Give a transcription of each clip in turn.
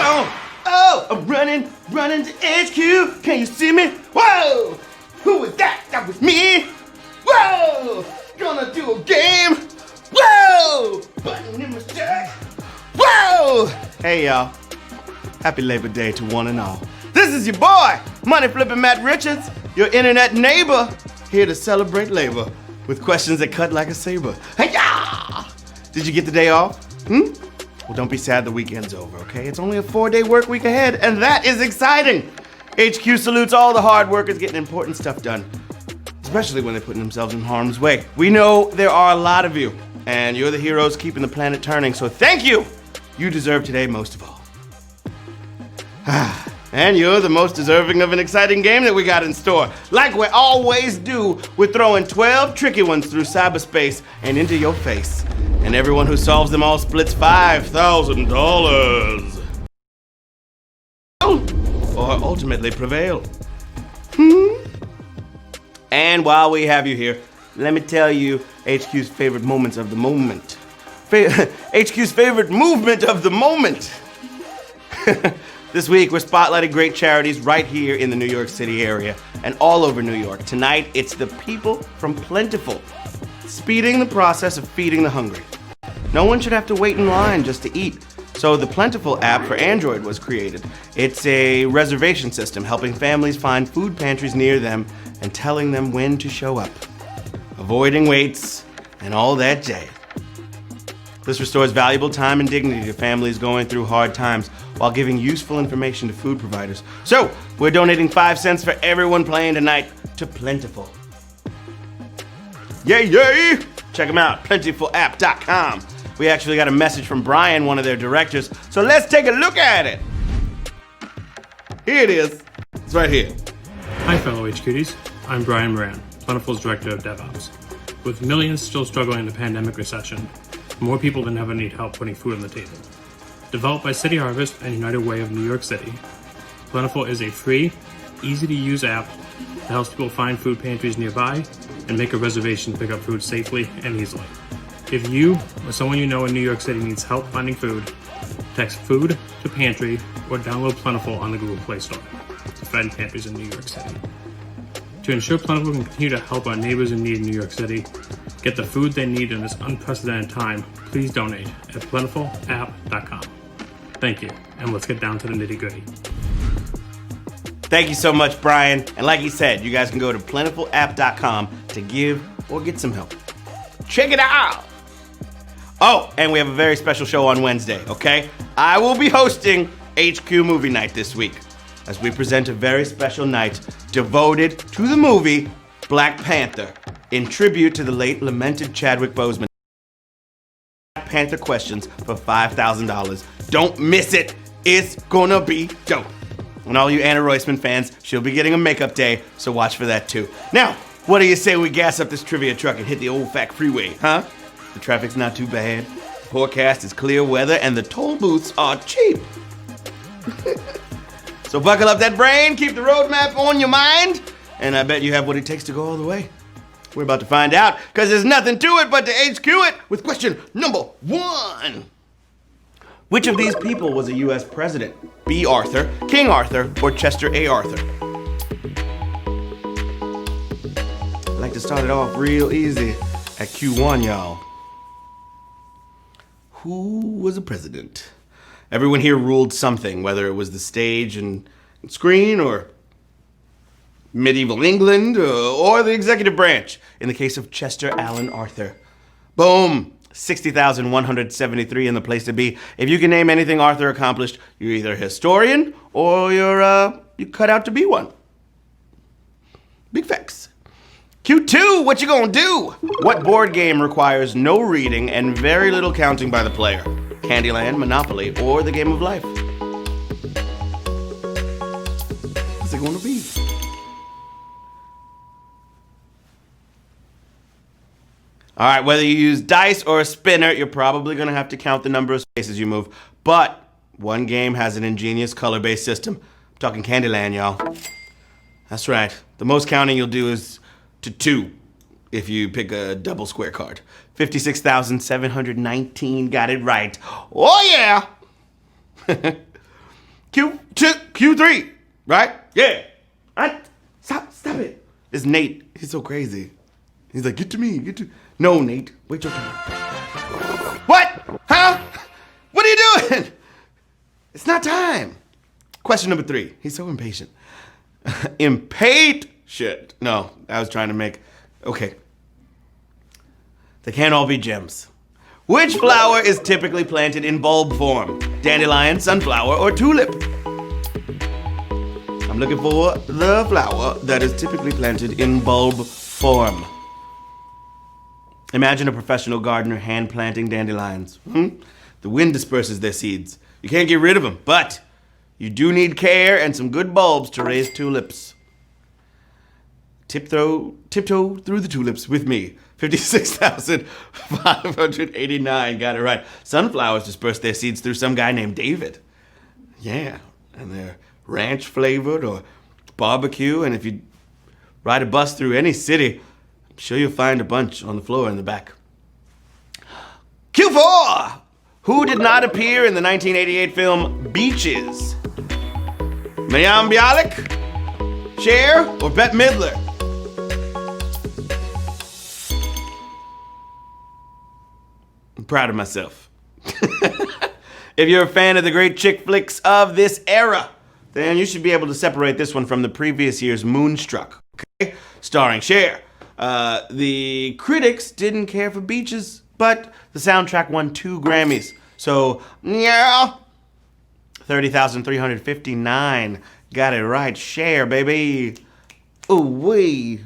Oh, I'm running to HQ. Can you see me? Whoa! Who was that? That was me. Whoa! Gonna do a game. Whoa! Button in my shirt. Whoa! Hey, y'all. Happy Labor Day to one and all. This is your boy, Money Flippin' Matt Richards, your internet neighbor, here to celebrate labor with questions that cut like a saber. Hey-ya! Did you get the day off? Well, don't be sad the weekend's over, okay? It's only a 4-day work week ahead, and that is exciting! HQ salutes all the hard workers getting important stuff done, especially when they're putting themselves in harm's way. We know there are a lot of you, and you're the heroes keeping the planet turning, so thank you! You deserve today most of all. And you're the most deserving of an exciting game that we got in store. Like we always do, we're throwing 12 tricky ones through cyberspace and into your face. And everyone who solves them all splits $5,000. Or ultimately prevail. And while we have you here, let me tell you HQ's favorite moments of the moment. HQ's favorite movement of the moment. This week, we're spotlighting great charities right here in the New York City area and all over New York. Tonight, it's the people from Plentiful, speeding the process of feeding the hungry. No one should have to wait in line just to eat. So the Plentiful app for Android was created. It's a reservation system helping families find food pantries near them and telling them when to show up, avoiding waits and all that jazz. This restores valuable time and dignity to families going through hard times while giving useful information to food providers. So, we're donating 5 cents for everyone playing tonight to Plentiful. Yay, yay! Check them out, plentifulapp.com. We actually got a message from Brian, one of their directors, so let's take a look at it. Here it is. It's right here. Hi, fellow HQties. I'm Brian Moran, Plentiful's Director of DevOps. With millions still struggling in the pandemic recession, more people than ever need help putting food on the table. Developed by City Harvest and United Way of New York City, Plentiful is a free, easy-to-use app that helps people find food pantries nearby and make a reservation to pick up food safely and easily. If you or someone you know in New York City needs help finding food, text food to pantry or download Plentiful on the Google Play Store to find pantries in New York City. To ensure Plentiful can continue to help our neighbors in need in New York City get the food they need in this unprecedented time, please donate at plentifulapp.com. Thank you, and let's get down to the nitty-gritty. Thank you so much, Brian. And like he said, you guys can go to plentifulapp.com to give or get some help. Check it out! Oh, and we have a very special show on Wednesday, okay? I will be hosting HQ Movie Night this week as we present a very special night devoted to the movie Black Panther in tribute to the late lamented Chadwick Boseman. Black Panther questions for $5,000. Don't miss it. It's gonna be dope. And all you Anna Roisman fans, she'll be getting a makeup day, so watch for that too. Now, what do you say we gas up this trivia truck and hit the old fact freeway, huh? The traffic's not too bad. The forecast is clear weather and the toll booths are cheap. So buckle up that brain, keep the roadmap on your mind, and I bet you have what it takes to go all the way. We're about to find out, because there's nothing to it but to HQ it with question number 1. Which of these people was a U.S. president? B. Arthur, King Arthur, or Chester A. Arthur? I like to start it off real easy at Q1, y'all. Who was a president? Everyone here ruled something, whether it was the stage and screen, or medieval England, or the executive branch, in the case of Chester Alan Arthur. Boom! 60,173 in the place to be. If you can name anything Arthur accomplished, you're either a historian or you're cut out to be one. Big facts. Q2, what you gonna do? What board game requires no reading and very little counting by the player? Candyland, Monopoly, or the Game of Life? What's it gonna be? All right, whether you use dice or a spinner, you're probably gonna have to count the number of spaces you move. But one game has an ingenious color-based system. I'm talking Candyland, y'all. That's right. The most counting you'll do is to 2 if you pick a double square card. 56,719 got it right. Oh yeah! Q3, right? Yeah. Stop it. It's Nate. He's so crazy. He's like, get to me. No, Nate. Wait your turn. What? Huh? What are you doing? It's not time. Question number 3. He's so impatient. Impatient. No, I was trying to make... Okay. They can't all be gems. Which flower is typically planted in bulb form? Dandelion, sunflower, or tulip? I'm looking for the flower that is typically planted in bulb form. Imagine a professional gardener hand planting dandelions. The wind disperses their seeds. You can't get rid of them, but you do need care and some good bulbs to raise tulips. Tiptoe through the tulips with me. 56,589. Got it right. Sunflowers disperse their seeds through some guy named David. Yeah, and they're ranch flavored or barbecue. And if you ride a bus through any city, I'm sure you'll find a bunch on the floor in the back. Q4! Who did not appear in the 1988 film Beaches? Mayim Bialik, Cher, or Bette Midler? I'm proud of myself. If you're a fan of the great chick flicks of this era, then you should be able to separate this one from the previous year's Moonstruck, okay? Starring Cher. The critics didn't care for Beaches, but the soundtrack won 2 Grammys. So, yeah. 30,359. Got it right. Cher, baby. Ooh wee.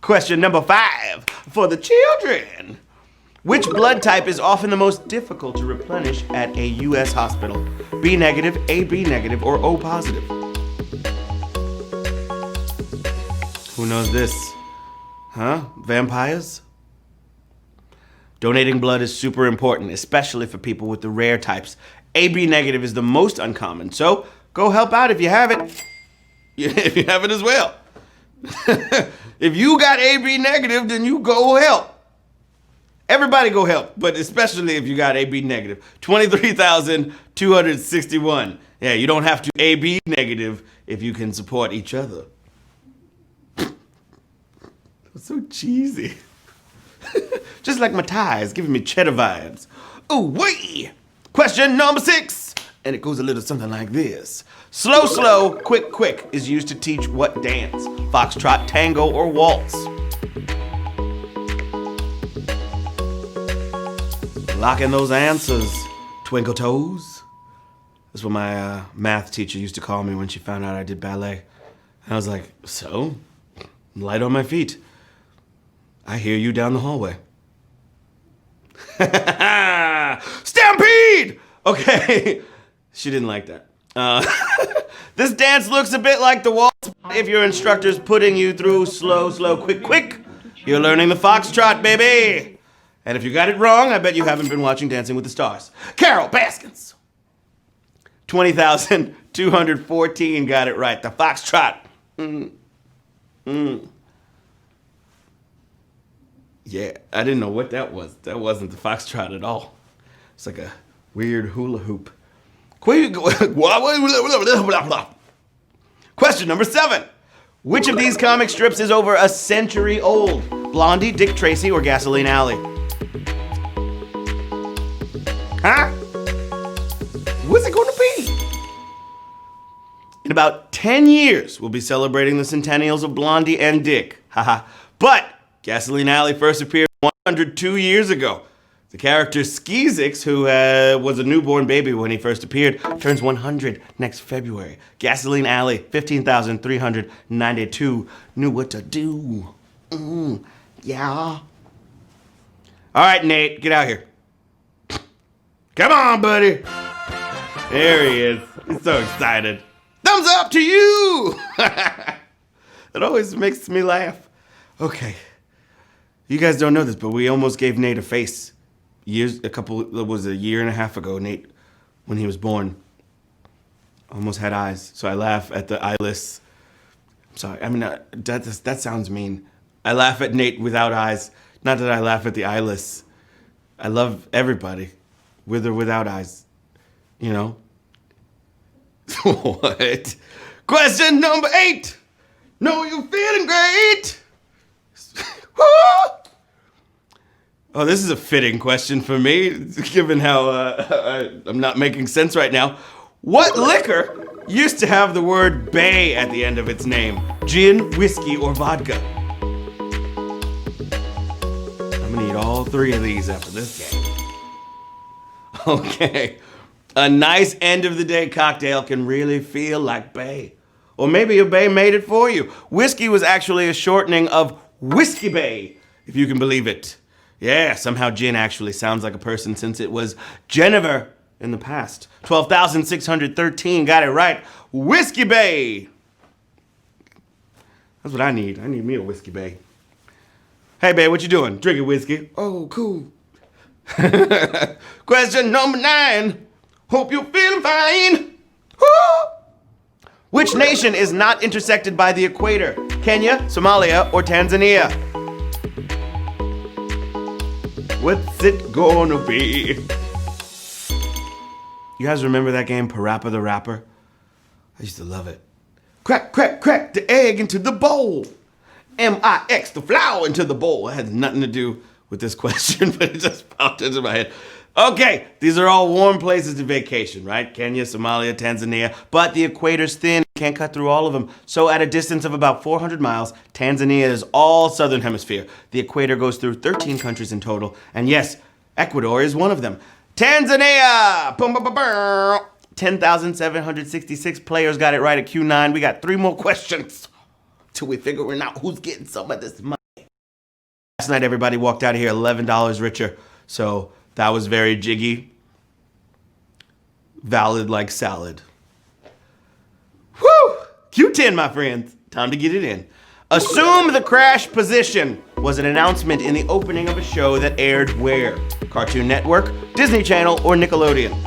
Question number 5 for the children. Which blood type is often the most difficult to replenish at a U.S. hospital? B negative, AB negative, or O positive? Who knows this? Huh? Vampires? Donating blood is super important, especially for people with the rare types. AB negative is the most uncommon, so go help out if you have it. If you have it as well. If you got AB negative, then you go help. Everybody go help, but especially if you got AB negative. 23,261. Yeah, you don't have to AB negative if you can support each other. That's so cheesy. Just like my ties, giving me cheddar vibes. Ooh, wee! Question number 6. And it goes a little something like this. Slow, slow, quick, quick is used to teach what dance? Foxtrot, tango, or waltz? Lock in those answers, twinkle toes. That's what my math teacher used to call me when she found out I did ballet. And I was like, so? I'm light on my feet. I hear you down the hallway. Stampede! Okay. She didn't like that. This dance looks a bit like the waltz if your instructor's putting you through slow, slow, quick, quick. You're learning the foxtrot, baby. And if you got it wrong, I bet you haven't been watching Dancing with the Stars. Carol Baskins. 20,214 got it right. The foxtrot. Yeah, I didn't know what that was. That wasn't the foxtrot at all. It's like a weird hula hoop. Question number 7. Which of these comic strips is over a century old? Blondie, Dick Tracy, or Gasoline Alley? Huh? What's it going to be? In about 10 years, we'll be celebrating the centennials of Blondie and Dick. Haha. But Gasoline Alley first appeared 102 years ago. The character Skeezix, who was a newborn baby when he first appeared, turns 100 next February. Gasoline Alley, 15,392. Knew what to do. Yeah. All right, Nate, get out here. Come on, buddy. There he is. He's so excited. Thumbs up to you. It always makes me laugh. Okay. You guys don't know this, but we almost gave Nate a face. A year and a half ago, Nate, when he was born, almost had eyes. So I laugh at the eyeless. I'm sorry. I mean, that sounds mean. I laugh at Nate without eyes. Not that I laugh at the eyeless. I love everybody, with or without eyes. You know? What? Question number 8. Know you feeling great? Oh, this is a fitting question for me, given how I'm not making sense right now. What liquor used to have the word bay at the end of its name? Gin, whiskey, or vodka? I'm gonna eat all 3 of these after this game. Okay. A nice end of the day cocktail can really feel like bay. Or maybe a bay made it for you. Whiskey was actually a shortening of Whiskey Bay, if you can believe it. Yeah, somehow gin actually sounds like a person since it was Jennifer in the past. 12,613 got it right. Whiskey Bay. That's what I need. I need me a Whiskey Bay. Hey, babe, what you doing? Drinking whiskey. Oh, cool. Question number 9. Hope you're feeling fine. Woo! Which nation is not intersected by the equator? Kenya, Somalia, or Tanzania? What's it gonna be? You guys remember that game, Parappa the Rapper? I used to love it. Crack, crack, crack the egg into the bowl. M-I-X the flour into the bowl. It had nothing to do with this question, but it just popped into my head. Okay, these are all warm places to vacation, right? Kenya, Somalia, Tanzania. But the equator's thin, can't cut through all of them. So at a distance of about 400 miles, Tanzania is all southern hemisphere. The equator goes through 13 countries in total. And yes, Ecuador is one of them. Tanzania! 10,766 players got it right at Q9. We got 3 more questions till we figuring out who's getting some of this money. Last night, everybody walked out of here $11 richer. So that was very jiggy. Valid like salad. Whew! Q10, my friends. Time to get it in. Assume the crash position was an announcement in the opening of a show that aired where? Cartoon Network, Disney Channel, or Nickelodeon?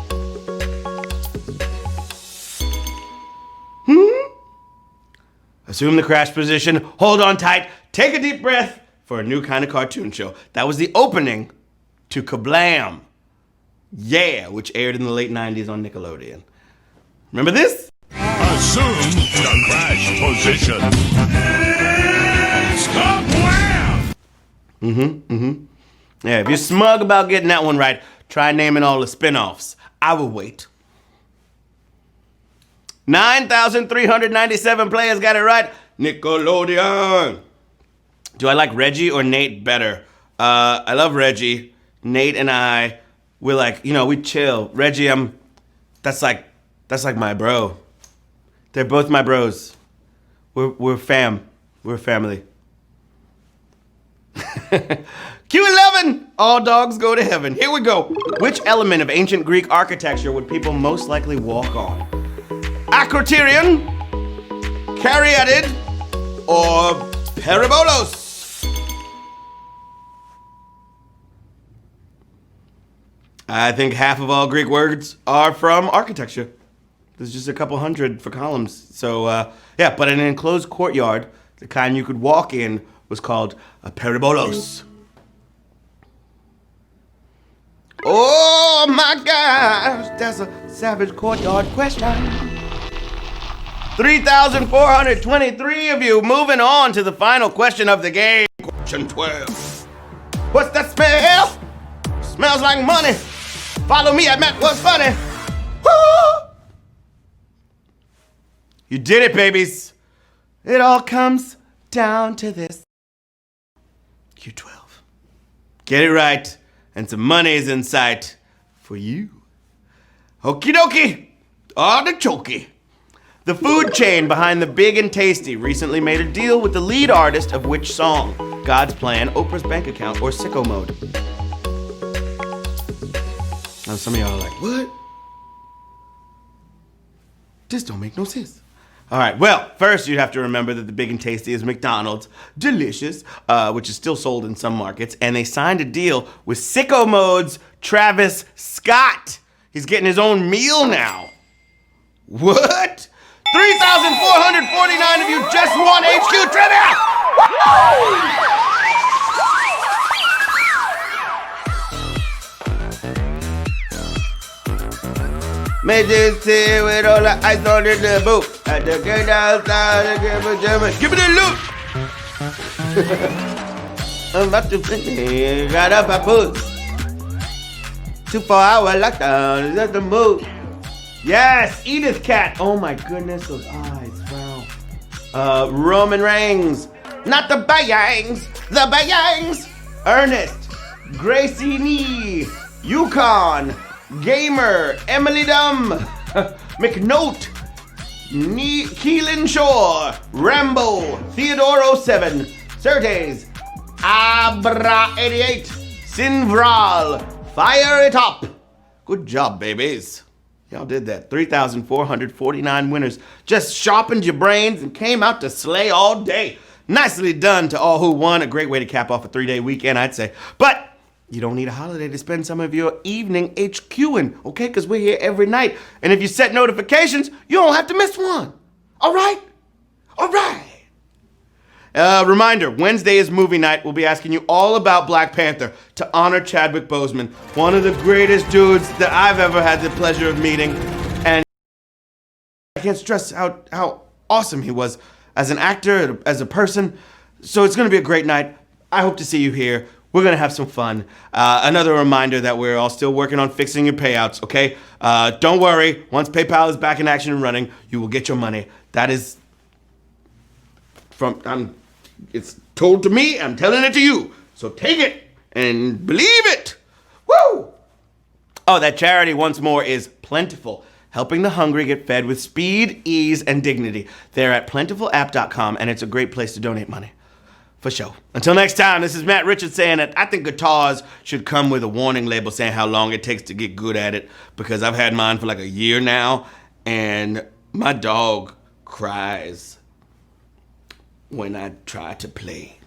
Assume the crash position, hold on tight, take a deep breath for a new kind of cartoon show. That was the opening to Kablam! Yeah, which aired in the late 90s on Nickelodeon. Remember this? Assume the crash position. Kablam! Yeah, if you're smug about getting that one right, try naming all the spin-offs. I will wait. 9,397 players got it right. Nickelodeon. Do I like Reggie or Nate better? I love Reggie. Nate and I, we're like, we chill. Reggie, that's like my bro. They're both my bros. We're fam. We're family. Q11, all dogs go to heaven. Here we go. Which element of ancient Greek architecture would people most likely walk on? Acroterion, Caryatid, or Peribolos? I think half of all Greek words are from architecture. There's just a couple hundred for columns. So, yeah, but in an enclosed courtyard, the kind you could walk in was called a peribolos. Oh my gosh, that's a savage courtyard question. 3,423 of you. Moving on to the final question of the game. Question 12. What's that smell? Smells like money. Follow me at Matt What's Funny. Woo! You did it, babies. It all comes down to this. Q12. Get it right, and some money is in sight for you. Okie dokie. Artichoke. The food chain behind the Big and Tasty recently made a deal with the lead artist of which song? God's Plan, Oprah's Bank Account, or Sicko Mode? Now some of y'all are like, what? This don't make no sense. All right, well, first you have to remember that the Big and Tasty is McDonald's Delicious, which is still sold in some markets, and they signed a deal with Sicko Mode's Travis Scott. He's getting his own meal now. What? 3,449 of you just won HQ Trivia! Made this tea with all the ice on in the boot. At the gate outside, give me the loot. I'm about to finish. Got up, I put. 2-4-hour lockdown. Is that the move? Yes, Edith Cat. Oh my goodness, those eyes. Wow. Roman Reigns. Not the Bayangs. The Bayangs. Ernest. Gracie Nee. Yukon. Gamer. Emily Dum. McNote. Keelan Shore. Rambo. Theodore 07. Certes. Abra 88. Sinvral. Fire it up. Good job, babies. Y'all did that. 3,449 winners. Just sharpened your brains and came out to slay all day. Nicely done to all who won. A great way to cap off a 3-day weekend, I'd say. But you don't need a holiday to spend some of your evening HQing, okay? Because we're here every night. And if you set notifications, you don't have to miss one. All right? All right. Reminder, Wednesday is movie night. We'll be asking you all about Black Panther to honor Chadwick Boseman, one of the greatest dudes that I've ever had the pleasure of meeting. And I can't stress how awesome he was as an actor, as a person. So it's going to be a great night. I hope to see you here. We're going to have some fun. Another reminder that we're all still working on fixing your payouts, okay? Don't worry. Once PayPal is back in action and running, you will get your money. That is it's told to me, I'm telling it to you. So take it and believe it. Woo! Oh, that charity once more is Plentiful, helping the hungry get fed with speed, ease, and dignity. They're at plentifulapp.com, and it's a great place to donate money. For sure. Until next time, this is Matt Richards saying that I think guitars should come with a warning label saying how long it takes to get good at it, because I've had mine for like a year now, and my dog cries when I try to play.